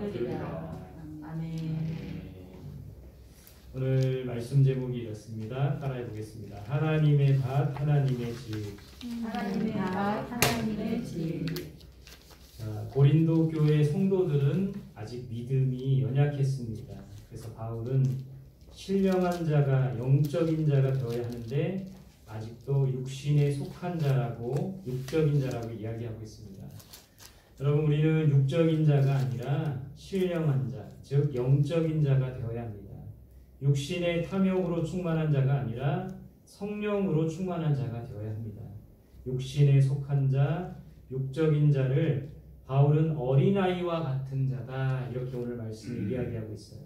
받으리라. 아멘. 오늘 말씀 제목이 이렇습니다. 따라해 보겠습니다. 하나님의 밭, 하나님의 집. 하나님의 밭, 하나님의 집. 자, 고린도 교회 성도들은 아직 믿음이 연약했습니다. 그래서 바울은 신령한 자가 영적인 자가 되어야 하는데 아직도 육신에 속한 자라고 육적인 자라고 이야기하고 있습니다. 여러분, 우리는 육적인 자가 아니라 신령한 자, 즉 영적인 자가 되어야 합니다. 육신의 탐욕으로 충만한 자가 아니라 성령으로 충만한 자가 되어야 합니다. 육신에 속한 자, 육적인 자를 바울은 어린아이와 같은 자다, 이렇게 오늘 말씀을 이야기하고 있어요.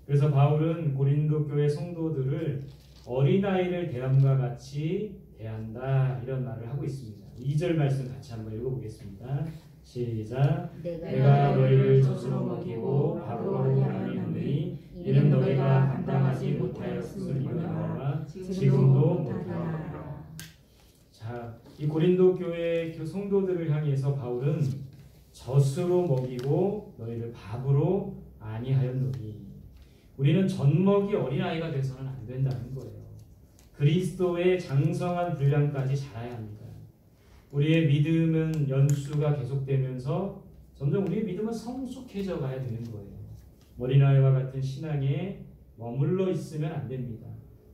그래서 바울은 고린도 교회 성도들을 어린아이를 대함과 같이 대한다, 이런 말을 하고 있습니다. 2절 말씀 같이 한번 읽어보겠습니다. 시작. 내가 너희를 젖으로 먹이고 밥으로 양육하노니 이는 너희가 감당하지 못하였음이니라 지금도 못하노라. 자, 이 고린도 교회 성도들을 향해서 바울은 젖으로 먹이고 너희를 밥으로 아니하였노니, 우리는 젖먹이 어린아이가 돼서는 안 된다는 거예요. 그리스도의 장성한 분량까지 자라야 합니다. 우리의 믿음은 연수가 계속되면서 점점 우리의 믿음은 성숙해져 가야 되는 거예요. 어린아이와 같은 신앙에 머물러 있으면 안 됩니다.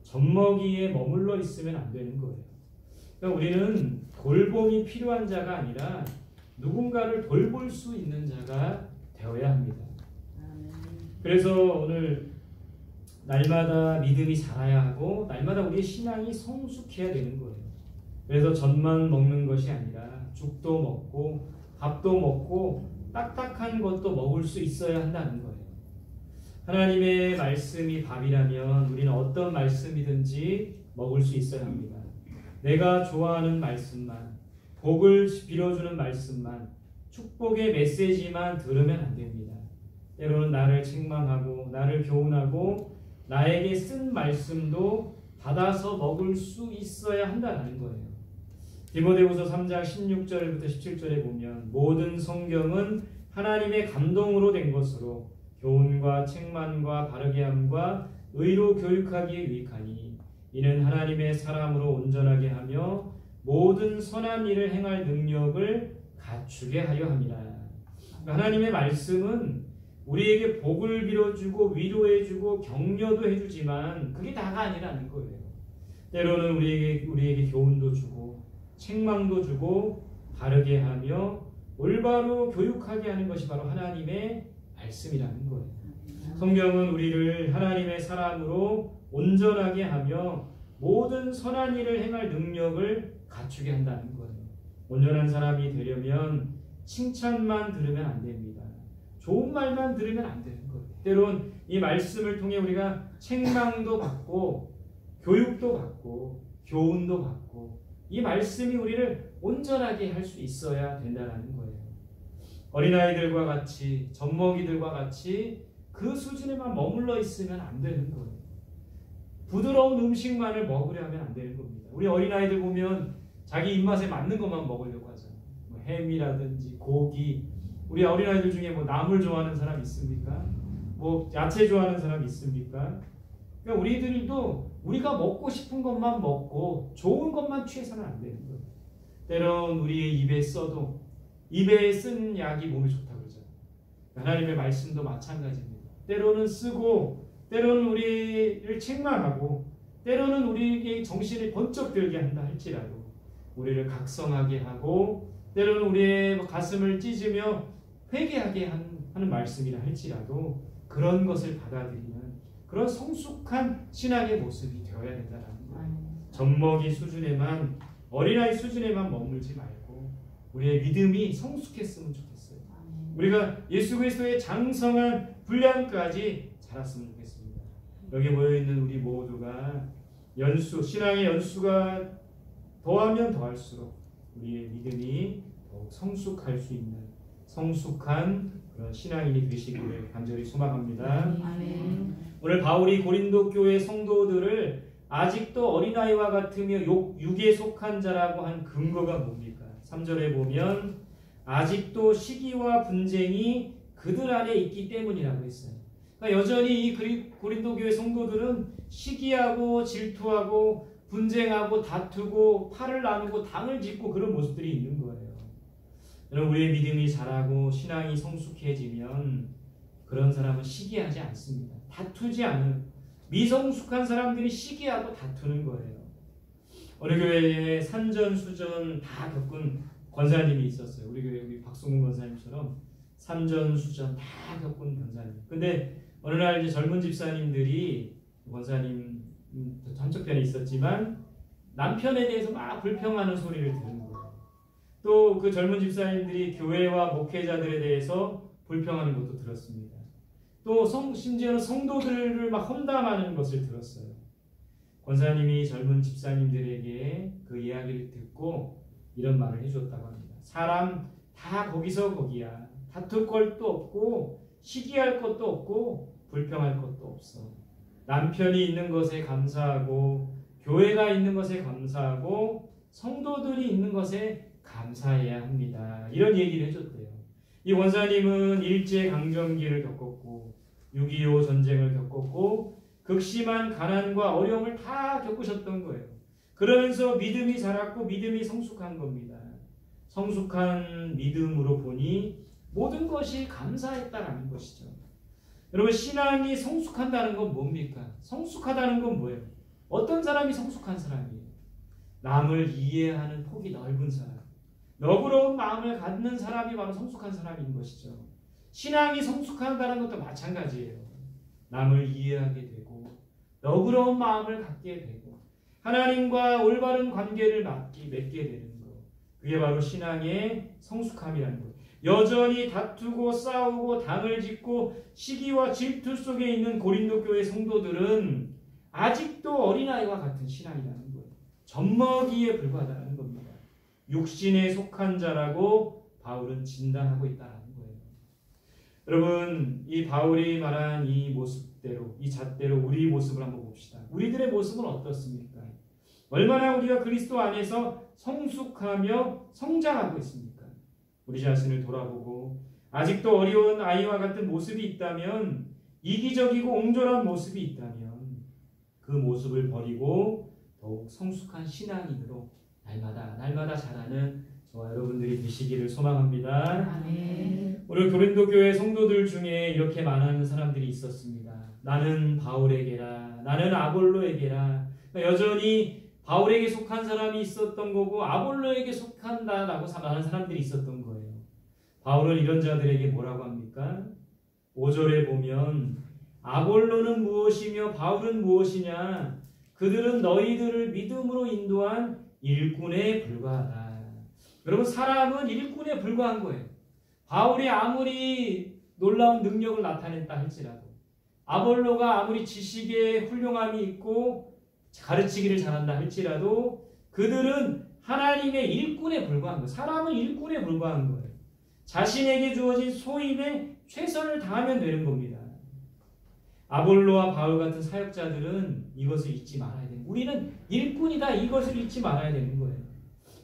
젖먹이에 머물러 있으면 안 되는 거예요. 그러니까 우리는 돌봄이 필요한 자가 아니라 누군가를 돌볼 수 있는 자가 되어야 합니다. 그래서 오늘 날마다 믿음이 자라야 하고 날마다 우리의 신앙이 성숙해야 되는 거예요. 그래서 젖만 먹는 것이 아니라 죽도 먹고 밥도 먹고 딱딱한 것도 먹을 수 있어야 한다는 거예요. 하나님의 말씀이 밥이라면 우리는 어떤 말씀이든지 먹을 수 있어야 합니다. 내가 좋아하는 말씀만, 복을 빌어주는 말씀만, 축복의 메시지만 들으면 안 됩니다. 때로는 나를 책망하고 나를 교훈하고 나에게 쓴 말씀도 받아서 먹을 수 있어야 한다는 거예요. 디모데후서 3장 16절부터 17절에 보면 모든 성경은 하나님의 감동으로 된 것으로 교훈과 책망과 바르게 함과 의로 교육하기에 유익하니 이는 하나님의 사람으로 온전하게 하며 모든 선한 일을 행할 능력을 갖추게 하려 함이라. 하나님의 말씀은 우리에게 복을 빌어주고 위로해주고 격려도 해주지만 그게 다가 아니라는 거예요. 때로는 우리에게 교훈도 주고 책망도 주고 바르게 하며 올바로 교육하게 하는 것이 바로 하나님의 말씀이라는 거예요. 성경은 우리를 하나님의 사람으로 온전하게 하며 모든 선한 일을 행할 능력을 갖추게 한다는 거예요. 온전한 사람이 되려면 칭찬만 들으면 안 됩니다. 좋은 말만 들으면 안 되는 거예요. 때론 이 말씀을 통해 우리가 책망도 받고 교육도 받고 교훈도 받고 이 말씀이 우리를 온전하게 할 수 있어야 된다는 거예요. 어린아이들과 같이 젖먹이들과 같이 그 수준에만 머물러 있으면 안 되는 거예요. 부드러운 음식만을 먹으려면 안 되는 겁니다. 우리 어린아이들 보면 자기 입맛에 맞는 것만 먹으려고 하잖아요. 뭐 햄이라든지 고기. 우리 어린아이들 중에 뭐 나물 좋아하는 사람 있습니까? 뭐 야채 좋아하는 사람 있습니까? 그러니까 우리들도 우리가 먹고 싶은 것만 먹고 좋은 것만 취해서는 안 되는 거예요. 때론 우리의 입에 써도 입에 쓴 약이 몸에 좋다고 그러잖아요. 하나님의 말씀도 마찬가지입니다. 때로는 쓰고 때로는 우리를 책망하고 때로는 우리에게 정신을 번쩍 들게 한다 할지라도 우리를 각성하게 하고 때로는 우리의 가슴을 찢으며 회개하게 하는 말씀이라 할지라도 그런 것을 받아들이는 그런 성숙한 신앙의 모습이 되어야 된다는 거예요. 젖먹이 수준에만 어린아이 수준에만 머물지 말고 우리의 믿음이 성숙했으면 좋겠어요. 우리가 예수 그리스도의 장성한 분량까지 자랐으면 좋겠습니다. 여기 모여있는 우리 모두가 신앙의 연수가 더하면 더할수록 우리의 믿음이 더욱 성숙할 수 있는 성숙한 그런 신앙인이 되시기를 간절히 소망합니다. 아멘. 오늘 바울이 고린도 교회 성도들을 아직도 어린아이와 같으며 육에 속한 자라고 한 근거가 뭡니까? 3절에 보면 아직도 시기와 분쟁이 그들 안에 있기 때문이라고 했어요. 그러니까 여전히 이 고린도 교회 성도들은 시기하고 질투하고 분쟁하고 다투고 팔을 나누고 당을 짓고 그런 모습들이 있는 거예요. 여러분, 우리의 믿음이 자라고 신앙이 성숙해지면 그런 사람은 시기하지 않습니다. 다투지 않은 미성숙한 사람들이 시기하고 다투는 거예요. 어느 교회에 산전수전 다 겪은 권사님이 있었어요. 우리 교회 우리 박성훈 권사님처럼 산전수전 다 겪은 권사님. 근데 어느 날 이제 젊은 집사님들이 권사님 한쪽편에 있었지만 남편에 대해서 막 불평하는 소리를 들은 거예요. 또 그 젊은 집사님들이 교회와 목회자들에 대해서 불평하는 것도 들었습니다. 또 심지어는 성도들을 막 험담하는 것을 들었어요. 권사님이 젊은 집사님들에게 그 이야기를 듣고 이런 말을 해줬다고 합니다. 사람 다 거기서 거기야. 다툴 것도 없고 시기할 것도 없고 불평할 것도 없어. 남편이 있는 것에 감사하고 교회가 있는 것에 감사하고 성도들이 있는 것에 감사해야 합니다. 이런 얘기를 해줬대요. 이 원사님은 일제강점기를 겪었고 6.25 전쟁을 겪었고 극심한 가난과 어려움을 다 겪으셨던 거예요. 그러면서 믿음이 자랐고 믿음이 성숙한 겁니다. 성숙한 믿음으로 보니 모든 것이 감사했다라는 것이죠. 여러분, 신앙이 성숙한다는 건 뭡니까? 성숙하다는 건 뭐예요? 어떤 사람이 성숙한 사람이에요? 남을 이해하는 폭이 넓은 사람. 너그러운 마음을 갖는 사람이 바로 성숙한 사람인 것이죠. 신앙이 성숙한다는 것도 마찬가지예요. 남을 이해하게 되고 너그러운 마음을 갖게 되고 하나님과 올바른 관계를 맺게 되는 것. 그게 바로 신앙의 성숙함이라는 것. 여전히 다투고 싸우고 당을 짓고 시기와 질투 속에 있는 고린도 교회 성도들은 아직도 어린아이와 같은 신앙이라는 거예요. 젖먹이에 불과하다는 겁니다. 육신에 속한 자라고 바울은 진단하고 있다는 거예요. 여러분, 이 바울이 말한 이 모습대로, 이 잣대로 우리 모습을 한번 봅시다. 우리들의 모습은 어떻습니까? 얼마나 우리가 그리스도 안에서 성숙하며 성장하고 있습니까? 우리 자신을 돌아보고 아직도 어려운 아이와 같은 모습이 있다면, 이기적이고 옹졸한 모습이 있다면 그 모습을 버리고 더욱 성숙한 신앙인으로 날마다 자라는 저와 여러분들이 되시기를 소망합니다. 아멘. 오늘 고린도 교회 성도들 중에 이렇게 말하는 사람들이 있었습니다. 나는 바울에게라, 나는 아볼로에게라. 그러니까 여전히 바울에게 속한 사람이 있었던 거고 아볼로에게 속한다라고 말하는 사람들이 있었던 거예요. 바울은 이런 자들에게 뭐라고 합니까? 5절에 보면 아볼로는 무엇이며 바울은 무엇이냐? 그들은 너희들을 믿음으로 인도한 일꾼에 불과하다. 여러분, 사람은 일꾼에 불과한 거예요. 바울이 아무리 놀라운 능력을 나타냈다 할지라도, 아볼로가 아무리 지식에 훌륭함이 있고 가르치기를 잘한다 할지라도 그들은 하나님의 일꾼에 불과한 거예요. 사람은 일꾼에 불과한 거예요. 자신에게 주어진 소임에 최선을 다하면 되는 겁니다. 아볼로와 바울 같은 사역자들은 이것을 잊지 말아야 돼요. 우리는 일꾼이다, 이것을 잊지 말아야 되는 거예요.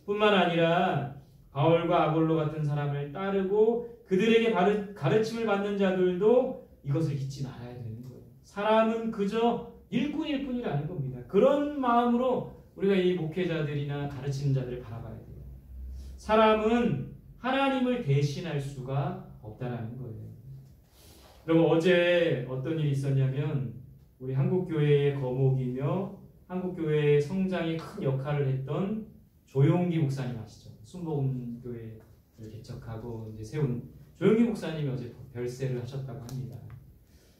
뿐만 아니라 바울과 아볼로 같은 사람을 따르고 그들에게 가르침을 받는 자들도 이것을 잊지 말아야 되는 거예요. 사람은 그저 일꾼일 뿐이라는 겁니다. 그런 마음으로 우리가 이 목회자들이나 가르치는 자들을 바라봐야 돼요. 사람은 하나님을 대신할 수가 없다는 거예요. 여러분, 어제 어떤 일이 있었냐면 우리 한국교회의 거목이며 한국교회의 성장에 큰 역할을 했던 조용기 목사님 아시죠? 순복음교회를 개척하고 이제 세운 조용기 목사님이 어제 별세를 하셨다고 합니다.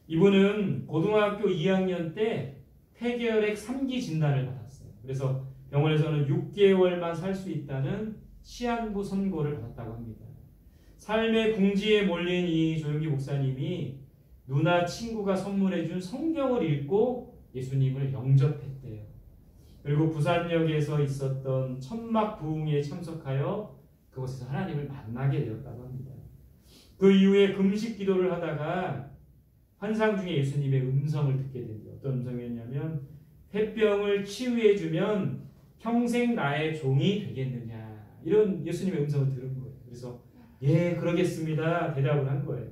이분은 고등학교 2학년 때 폐결핵 3기 진단을 받았어요. 그래서 병원에서는 6개월만 살 수 있다는 시한부 선고를 받았다고 합니다. 삶의 궁지에 몰린 이 조용기 목사님이 누나 친구가 선물해준 성경을 읽고 예수님을 영접했대요. 그리고 부산역에서 있었던 천막 부흥에 참석하여 그곳에서 하나님을 만나게 되었다고 합니다. 그 이후에 금식 기도를 하다가 환상 중에 예수님의 음성을 듣게 됩니다. 어떤 음성이었냐면 폐병을 치유해주면 평생 나의 종이 되겠느냐, 이런 예수님의 음성을 들은 거예요. 그래서 예, 그러겠습니다 대답을 한 거예요.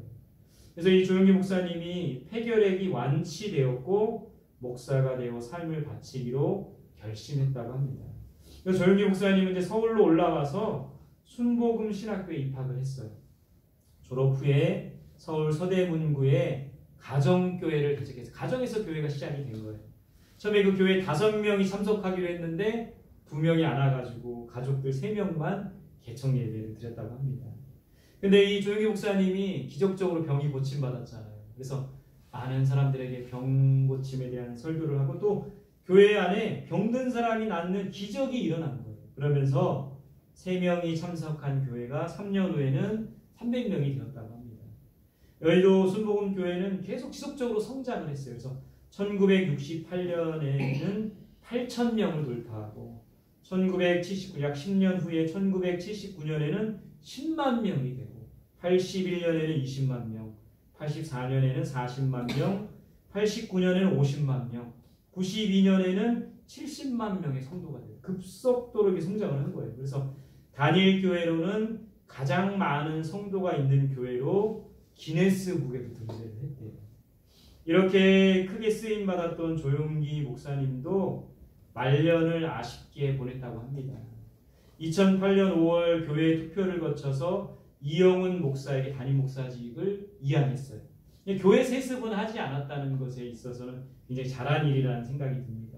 그래서 이 조용기 목사님이 폐결핵이 완치되었고 목사가 되어 삶을 바치기로 결심했다고 합니다. 그래서 조용기 목사님은 이제 서울로 올라와서 순복음 신학교에 입학을 했어요. 졸업 후에 서울 서대문구에 가정교회를 개척해서 가정에서 교회가 시작이 된 거예요. 처음에 그 교회에 5명이 참석하기로 했는데 2명이 안 와가지고 가족들 3명만 개척 예배를 드렸다고 합니다. 근데 이 조용기 목사님이 기적적으로 병이 고침받았잖아요. 그래서 많은 사람들에게 병 고침에 대한 설교를 하고 또 교회 안에 병든 사람이 낫는 기적이 일어난 거예요. 그러면서 3명이 참석한 교회가 3년 후에는 300명이 되었다고 합니다. 여의도 순복음교회는 계속 지속적으로 성장을 했어요. 그래서 1968년에는 8,000명을 돌파하고 1979, 약 10년 후에 1979년에는 10만 명이 되고 81년에는 20만 명, 84년에는 40만 명, 89년에는 50만 명, 92년에는 70만 명의 성도가 돼요. 급속도로 이렇게 성장을 한 거예요. 그래서 단일 교회로는 가장 많은 성도가 있는 교회로 기네스북에도 등재를 했대요. 이렇게 크게 쓰임받았던 조용기 목사님도 말년을 아쉽게 보냈다고 합니다. 2008년 5월 교회 투표를 거쳐서 이영훈 목사에게 담임 목사직을 이양했어요. 교회 세습은 하지 않았다는 것에 있어서는 굉장히 잘한 일이라는 생각이 듭니다.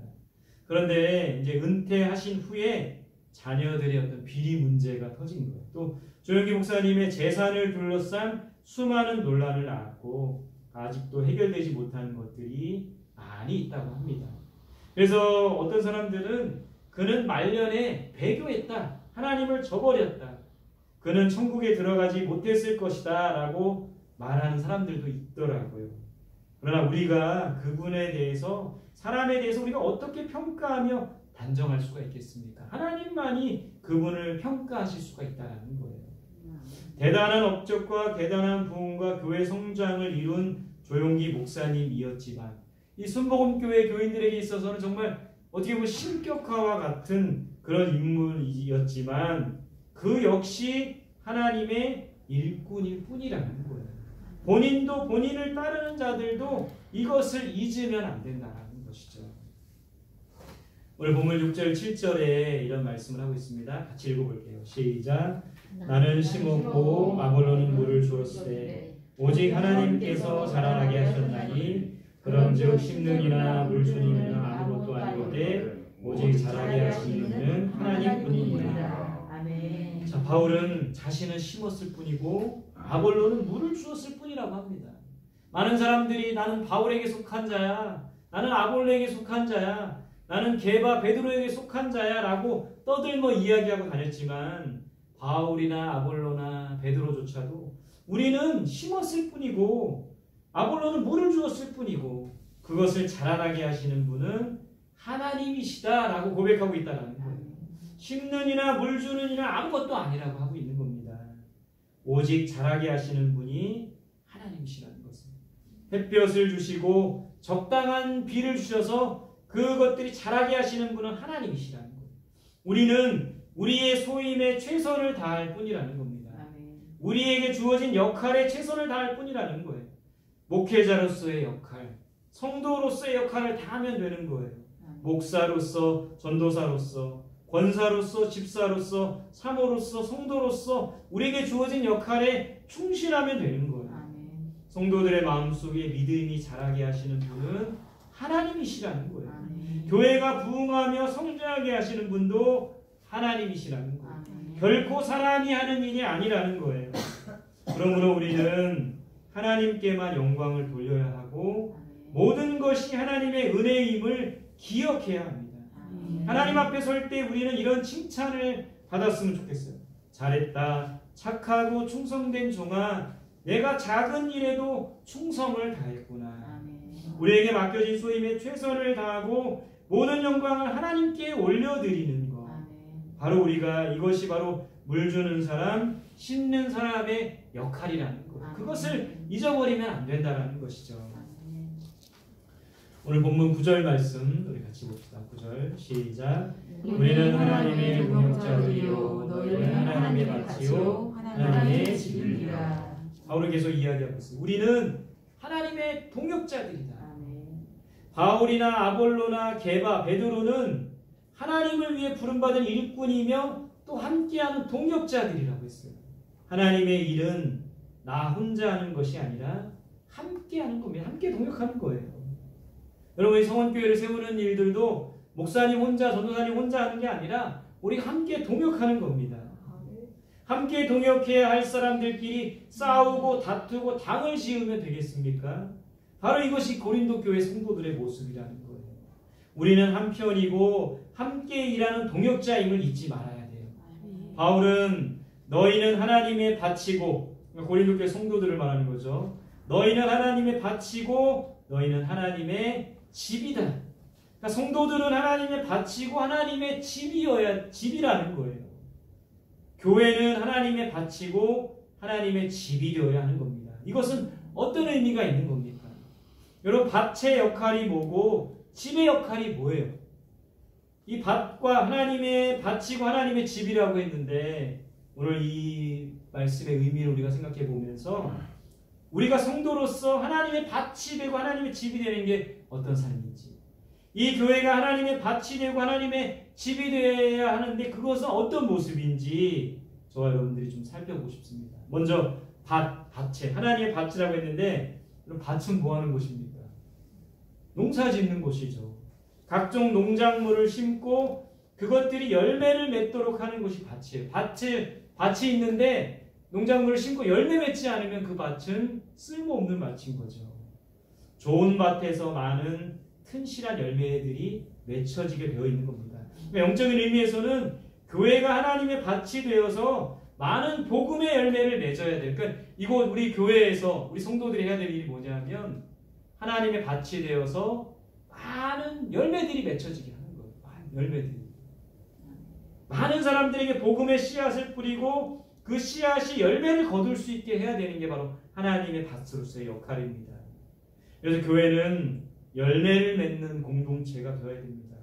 그런데 이제 은퇴하신 후에 자녀들의 어떤 비리 문제가 터진 거예요. 또 조용기 목사님의 재산을 둘러싼 수많은 논란을 낳았고 아직도 해결되지 못한 것들이 많이 있다고 합니다. 그래서 어떤 사람들은 그는 말년에 배교했다. 하나님을 저버렸다. 그는 천국에 들어가지 못했을 것이다 라고 말하는 사람들도 있더라고요. 그러나 우리가 그분에 대해서 사람에 대해서 우리가 어떻게 평가하며 단정할 수가 있겠습니까? 하나님만이 그분을 평가하실 수가 있다는 거예요. 대단한 업적과 대단한 부흥과 교회 성장을 이룬 조용기 목사님이었지만 이 순복음교회 교인들에게 있어서는 정말 어떻게 보면 신격화와 같은 그런 인물이었지만 그 역시 하나님의 일꾼일 뿐이라는 거예요. 본인도 본인을 따르는 자들도 이것을 잊으면 안 된다는 것이죠. 오늘 본문 6절 7절에 이런 말씀을 하고 있습니다. 같이 읽어볼게요. 시작. 나는 심었고 아볼로는 물을 주었으되 오직 하나님께서 자라나게 하셨나니 그런즉 심는이나 물주니는 아무것도 아니거되 오직 자라게 하시는 이는 하나님뿐이니라. 아멘. 자, 바울은 자신은 심었을 뿐이고 아볼로는 물을 주었을 뿐이라고 합니다. 많은 사람들이 나는 바울에게 속한 자야, 나는 아볼로에게 속한 자야, 나는 게바 베드로에게 속한 자야 라고 떠들며 이야기하고 다녔지만 바울이나 아볼로나 베드로조차도 우리는 심었을 뿐이고 아볼로는 물을 주었을 뿐이고 그것을 자라나게 하시는 분은 하나님이시다라고 고백하고 있다는 거예요. 심는 이나 물 주는 이나 아무것도 아니라고 하고 있는 겁니다. 오직 자라게 하시는 분이 하나님이시라는 것은 햇볕을 주시고 적당한 비를 주셔서 그것들이 자라게 하시는 분은 하나님이시라는 거예요. 우리는 우리의 소임에 최선을 다할 뿐이라는 겁니다. 우리에게 주어진 역할에 최선을 다할 뿐이라는 거예요. 목회자로서의 역할, 성도로서의 역할을 다하면 되는 거예요. 목사로서, 전도사로서, 권사로서, 집사로서, 사모로서, 성도로서 우리에게 주어진 역할에 충실하면 되는 거예요. 성도들의 마음속에 믿음이 자라게 하시는 분은 하나님이시라는 거예요. 교회가 부흥하며 성장하게 하시는 분도 하나님이시라는 거예요. 결코 사람이 하는 일이 아니라는 거예요. 그러므로 우리는 하나님께만 영광을 돌려야 하고 모든 것이 하나님의 은혜임을 기억해야 합니다. 하나님 앞에 설 때 우리는 이런 칭찬을 받았으면 좋겠어요. 잘했다. 착하고 충성된 종아. 내가 작은 일에도 충성을 다했구나. 우리에게 맡겨진 소임에 최선을 다하고 모든 영광을 하나님께 올려드리는 것. 바로 우리가 이것이 바로 물 주는 사람, 심는 사람의 역할이라는 것. 그것을 잊어버리면 안 된다는 것이죠. 오늘 본문 9절 말씀 우리 같이 봅시다. 9절 시작. 우리는 하나님의 동역자들이요 너희는 하나님의 밭이요 하나님의 집이라. 바울은 계속 이야기하고 있습니다. 우리는 하나님의 동역자들이다. 아멘. 바울이나 아볼로나 게바, 베드로는 하나님을 위해 부름받은 일꾼이며 또 함께하는 동역자들이라고 했어요. 하나님의 일은 나 혼자 하는 것이 아니라 함께하는 겁니다. 함께 동역하는 거예요. 여러분, 이 성원교회를 세우는 일들도 목사님 혼자, 전도사님 혼자 하는 게 아니라 우리가 함께 동역하는 겁니다. 함께 동역해야 할 사람들끼리 싸우고 다투고 당을 지으면 되겠습니까? 바로 이것이 고린도 교회 성도들의 모습이라는 거예요. 우리는 한편이고 함께 일하는 동역자임을 잊지 말아야 돼요. 바울은 너희는 하나님의 밭이고, 고린도 교회 성도들을 말하는 거죠. 너희는 하나님의 밭이고 너희는 하나님의 집이다. 그러니까 성도들은 하나님의 밭이고 하나님의 집이라는 거예요. 교회는 하나님의 밭이고 하나님의 집이 되어야 하는 겁니다. 이것은 어떤 의미가 있는 겁니까? 여러분, 밭의 역할이 뭐고 집의 역할이 뭐예요? 이 밭과 하나님의 밭이고 하나님의 집이라고 했는데, 오늘 이 말씀의 의미를 우리가 생각해 보면서 우리가 성도로서 하나님의 밭이 되고 하나님의 집이 되는 게 어떤 삶인지, 이 교회가 하나님의 밭이 되고 하나님의 집이 되어야 하는데 그것은 어떤 모습인지 저와 여러분들이 좀 살펴보고 싶습니다. 먼저 밭에 하나님의 밭이라고 했는데, 밭은 뭐 하는 곳입니까? 농사 짓는 곳이죠. 각종 농작물을 심고 그것들이 열매를 맺도록 하는 곳이 밭이에요. 밭이 있는데 농작물을 심고 열매 맺지 않으면 그 밭은 쓸모없는 밭인 거죠. 좋은 밭에서 많은 튼실한 열매들이 맺혀지게 되어 있는 겁니다. 영적인 의미에서는 교회가 하나님의 밭이 되어서 많은 복음의 열매를 맺어야 돼요. 그러니까 이곳 우리 교회에서 우리 성도들이 해야 될 일이 뭐냐면 하나님의 밭이 되어서 많은 열매들이 맺혀지게 하는 거예요. 많은 열매들이. 많은 사람들에게 복음의 씨앗을 뿌리고 그 씨앗이 열매를 거둘 수 있게 해야 되는 게 바로 하나님의 밭으로서의 역할입니다. 그래서 교회는 열매를 맺는 공동체가 되어야 됩니다.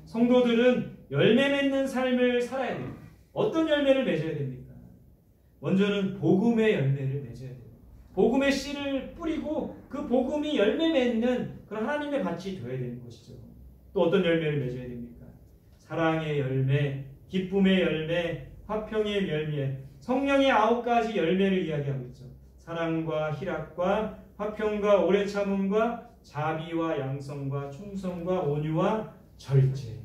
성도들은 열매 맺는 삶을 살아야 돼요. 어떤 열매를 맺어야 됩니까? 먼저는 복음의 열매를 맺어야 돼요. 복음의 씨를 뿌리고 그 복음이 열매 맺는 그런 하나님의 밭이 되어야 되는 것이죠. 또 어떤 열매를 맺어야 됩니까? 사랑의 열매, 기쁨의 열매, 화평의 열매, 성령의 9가지 열매를 이야기하고 있죠. 사랑과 희락과 화평과 오래 참음과 자비와 양성과 충성과 온유와 절제.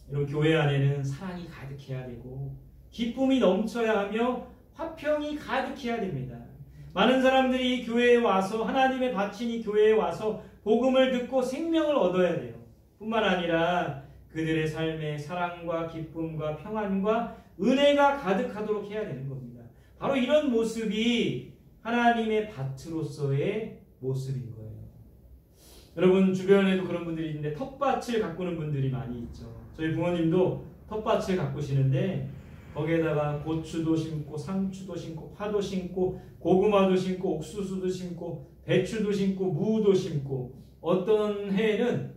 이런 교회 안에는 사랑이 가득해야 되고 기쁨이 넘쳐야 하며 화평이 가득해야 됩니다. 많은 사람들이 교회에 와서 하나님의 밭인 이 교회에 와서 복음을 듣고 생명을 얻어야 돼요. 뿐만 아니라 그들의 삶에 사랑과 기쁨과 평안과 은혜가 가득하도록 해야 되는 겁니다. 바로 이런 모습이 하나님의 밭으로서의 모습인 거예요. 여러분 주변에도 그런 분들이 있는데 텃밭을 가꾸는 분들이 많이 있죠. 저희 부모님도 텃밭을 가꾸시는데 거기에다가 고추도 심고 상추도 심고 파도 심고 고구마도 심고 옥수수도 심고 배추도 심고 무도 심고 어떤 해에는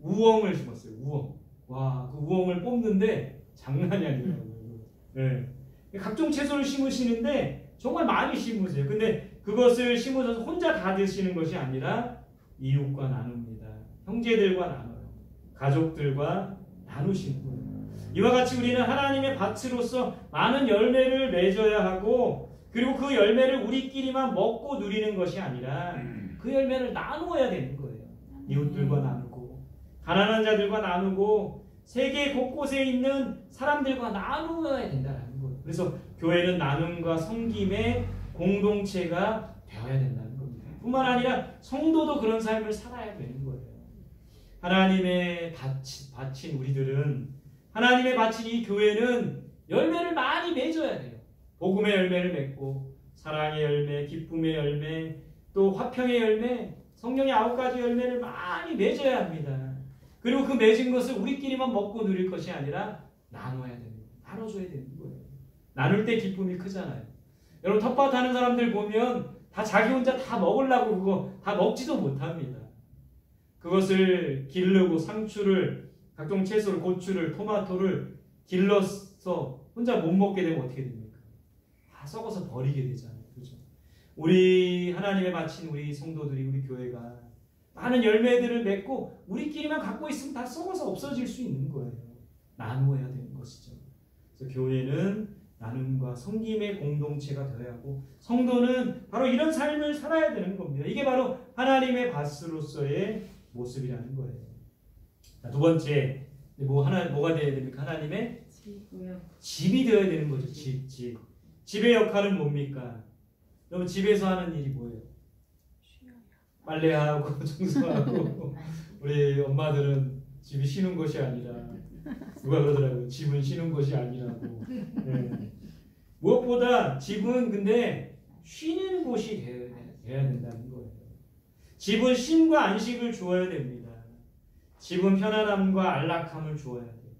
우엉을 심었어요. 우엉. 와, 그 우엉을 뽑는데 장난이 아니더라고요. 네. 각종 채소를 심으시는데 정말 많이 심으세요. 근데 그것을 심으셔서 혼자 다 드시는 것이 아니라 이웃과 나눕니다. 형제들과 나눠요. 가족들과 나누시는 거예요. 이와 같이 우리는 하나님의 밭으로서 많은 열매를 맺어야 하고 그리고 그 열매를 우리끼리만 먹고 누리는 것이 아니라 그 열매를 나누어야 되는 거예요. 이웃들과 나누고 가난한 자들과 나누고 세계 곳곳에 있는 사람들과 나누어야 된다는 거예요. 그래서 교회는 나눔과 섬김의 공동체가 되어야 된다는 겁니다. 뿐만 아니라 성도도 그런 삶을 살아야 되는 거예요. 하나님의 밭인 우리들은 하나님의 밭인 이 교회는 열매를 많이 맺어야 돼요. 복음의 열매를 맺고 사랑의 열매, 기쁨의 열매, 또 화평의 열매, 성령의 9가지 열매를 많이 맺어야 합니다. 그리고 그 맺은 것을 우리끼리만 먹고 누릴 것이 아니라 나눠야 됩니다. 나눠줘야 되는 거예요. 나눌 때 기쁨이 크잖아요. 여러분 텃밭 하는 사람들 보면 다 자기 혼자 다 먹으려고 그거 다 먹지도 못합니다. 그것을 기르고 상추를 각종 채소를 고추를 토마토를 길러서 혼자 못 먹게 되면 어떻게 됩니까? 다 썩어서 버리게 되잖아요. 그렇죠? 우리 하나님의 바친 우리 성도들이 우리 교회가 많은 열매들을 맺고 우리끼리만 갖고 있으면 다 썩어서 없어질 수 있는 거예요. 나누어야 되는 것이죠. 그래서 교회는 나눔과 섬김의 공동체가 되어야 하고 성도는 바로 이런 삶을 살아야 되는 겁니다. 이게 바로 하나님의 밭으로서의 모습이라는 거예요. 두 번째, 뭐가 되어야 됩니까? 하나님의 집이 되어야 되는 거죠. 집의 역할은 뭡니까? 여러분 집에서 하는 일이 뭐예요? 빨래하고 청소하고 우리 엄마들은 집이 쉬는 곳이 아니라 누가 그러더라고요. 집은 쉬는 곳이 아니라고. 네. 무엇보다 집은 근데 쉬는 곳이 돼야 된다는 거예요. 집은 쉼과 안식을 주어야 됩니다. 집은 편안함과 안락함을 주어야 돼요.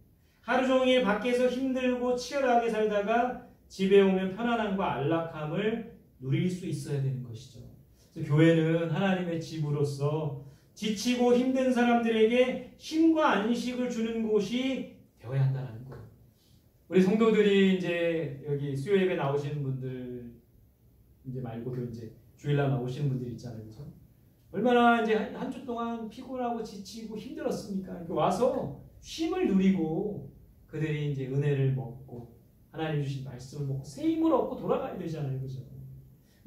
하루 종일 밖에서 힘들고 치열하게 살다가 집에 오면 편안함과 안락함을 누릴 수 있어야 되는 것이죠. 그래서 교회는 하나님의 집으로서 지치고 힘든 사람들에게 쉼과 안식을 주는 곳이 되어야 한다는 거예요. 우리 성도들이 이제 여기 수요 예배 나오시는 분들 이제 말고도 이제 주일날 나오시는 분들 있잖아요, 그렇죠? 얼마나 이제 한 주 동안 피곤하고 지치고 힘들었습니까? 이렇게 와서 쉼을 누리고 그들이 이제 은혜를 먹고 하나님 주신 말씀을 먹고 새 힘을 얻고 돌아가야 되잖아요, 그렇죠?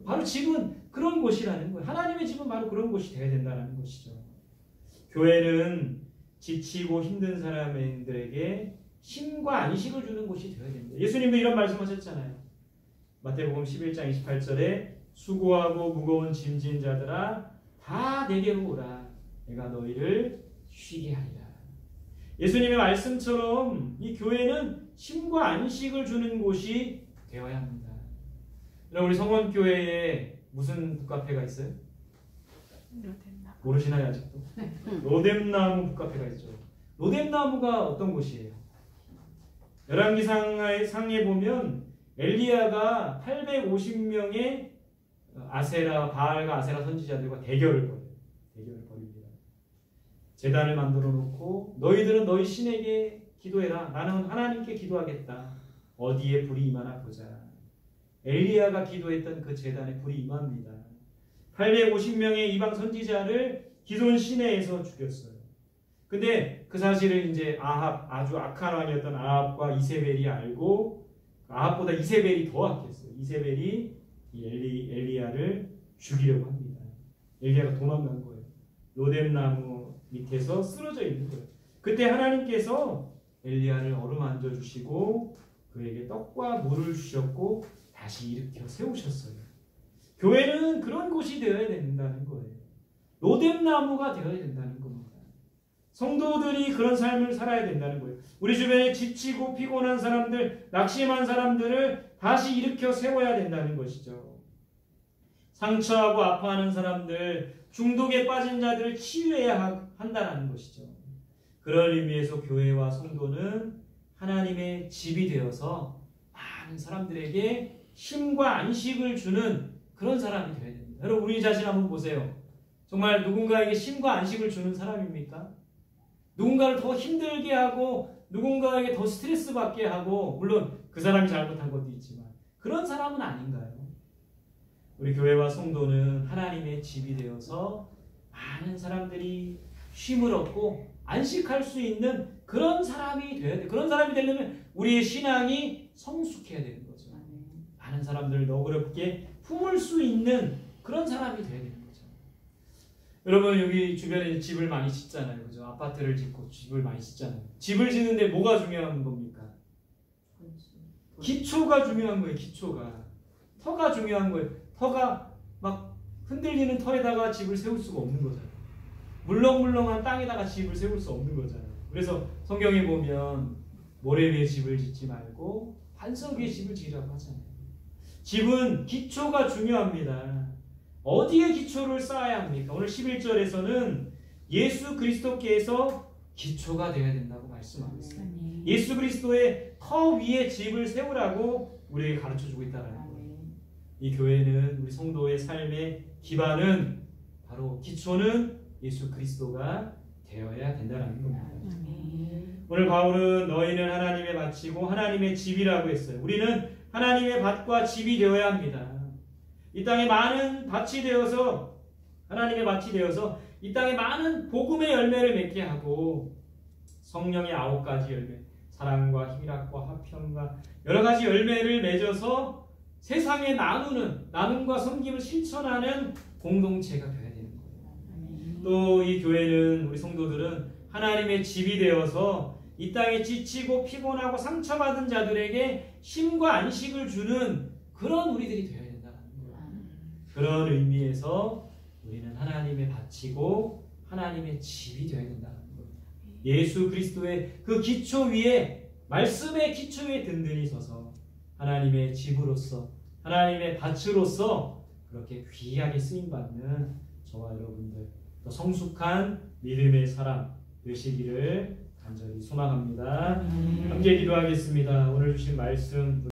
바로 집은 그런 곳이라는 거예요. 하나님의 집은 바로 그런 곳이 되어야 된다는 것이죠. 교회는 지치고 힘든 사람들에게 쉼과 안식을 주는 곳이 되어야 됩니다. 예수님도 이런 말씀하셨잖아요. 마태복음 11장 28절에 수고하고 무거운 짐진 자들아 다 내게로 오라. 내가 너희를 쉬게 하리라. 예수님의 말씀처럼 이 교회는 쉼과 안식을 주는 곳이 되어야 합니다. 우리 성원교회에 무슨 북카페가 있어요? 모르시나요 아직도? 로뎀나무 북카페가 있죠. 로뎀나무가 어떤 곳이에요? 열왕기상에 보면 엘리야가 850명의 바알과 아세라 선지자들과 대결을 벌입니다. 제단을 만들어 놓고 너희들은 너희 신에게 기도해라. 나는 하나님께 기도하겠다. 어디에 불이 임하나 보자. 엘리야가 기도했던 그 제단에 불이 임합니다. 850명의 이방 선지자를 기존 시내에서 죽였어요. 근데 그 사실을 이제 아주 악한 왕이었던 아합과 이세벨이 알고 아합보다 이세벨이 더 악했어요. 이세벨이 엘리야를 죽이려고 합니다. 엘리야가 도망간 거예요. 로뎀나무 밑에서 쓰러져 있는 거예요. 그때 하나님께서 엘리야를 어루만져 주시고 그에게 떡과 물을 주셨고 다시 일으켜 세우셨어요. 교회는 그런 곳이 되어야 된다는 거예요. 로뎀나무가 되어야 된다는 겁니다. 성도들이 그런 삶을 살아야 된다는 거예요. 우리 주변에 지치고 피곤한 사람들, 낙심한 사람들을 다시 일으켜 세워야 된다는 것이죠. 상처하고 아파하는 사람들, 중독에 빠진 자들을 치유해야 한다는 것이죠. 그럴 의미에서 교회와 성도는 하나님의 집이 되어서 많은 사람들에게 쉼과 안식을 주는 그런 사람이 되어야 됩니다. 여러분 우리 자신 한번 보세요. 정말 누군가에게 쉼과 안식을 주는 사람입니까? 누군가를 더 힘들게 하고 누군가에게 더 스트레스 받게 하고 물론 그 사람이 잘못한 것도 있지만 그런 사람은 아닌가요? 우리 교회와 성도는 하나님의 집이 되어서 많은 사람들이 쉼을 얻고 안식할 수 있는 그런 사람이 되어야 돼. 그런 사람이 되려면 우리의 신앙이 성숙해야 되는 거죠. 많은 사람들을 너그럽게 품을 수 있는 그런 사람이 되어야 되는 거죠. 여러분 여기 주변에 집을 많이 짓잖아요. 그죠? 아파트를 짓고 집을 많이 짓잖아요. 집을 짓는데 뭐가 중요한 겁니까? 기초가 중요한 거예요. 기초가. 터가 중요한 거예요. 터가 막 흔들리는 터에다가 집을 세울 수가 없는 거잖아요. 물렁물렁한 땅에다가 집을 세울 수 없는 거잖아요. 그래서 성경에 보면 모래 위에 집을 짓지 말고 반석 위에 집을 지으라고 하잖아요. 집은 기초가 중요합니다. 어디에 기초를 쌓아야 합니까? 오늘 11절에서는 예수 그리스도께서 기초가 되어야 된다고 말씀하고 있습니다. 예수 그리스도의 터 위에 집을 세우라고 우리에게 가르쳐주고 있다는 거예요. 이 교회는 우리 성도의 삶의 기반은 바로 기초는 예수 그리스도가 되어야 된다는 겁니다. 오늘 바울은 너희는 하나님의 밭이고 하나님의 집이라고 했어요. 우리는 하나님의 밭과 집이 되어야 합니다. 이 땅에 많은 밭이 되어서 하나님의 밭이 되어서 이 땅에 많은 복음의 열매를 맺게 하고 성령의 9가지 열매, 사랑과 희락과 화평과 여러 가지 열매를 맺어서 세상에 나눔과 섬김을 실천하는 공동체가 되어야 되는 거예요. 또 이 교회는, 우리 성도들은 하나님의 집이 되어서 이 땅에 지치고 피곤하고 상처받은 자들에게 쉼과 안식을 주는 그런 우리들이 되어야 된다는 거예요. 그런 의미에서 우리는 하나님의 밭이고 하나님의 집이 되어야 된다는 거예요. 예수 그리스도의 그 기초 위에, 말씀의 기초 위에 든든히 서서 하나님의 집으로서, 하나님의 밭으로서 그렇게 귀하게 쓰임받는 저와 여러분들, 또 성숙한 믿음의 사람 되시기를 간절히 소망합니다. 함께 기도하겠습니다. 오늘 주신 말씀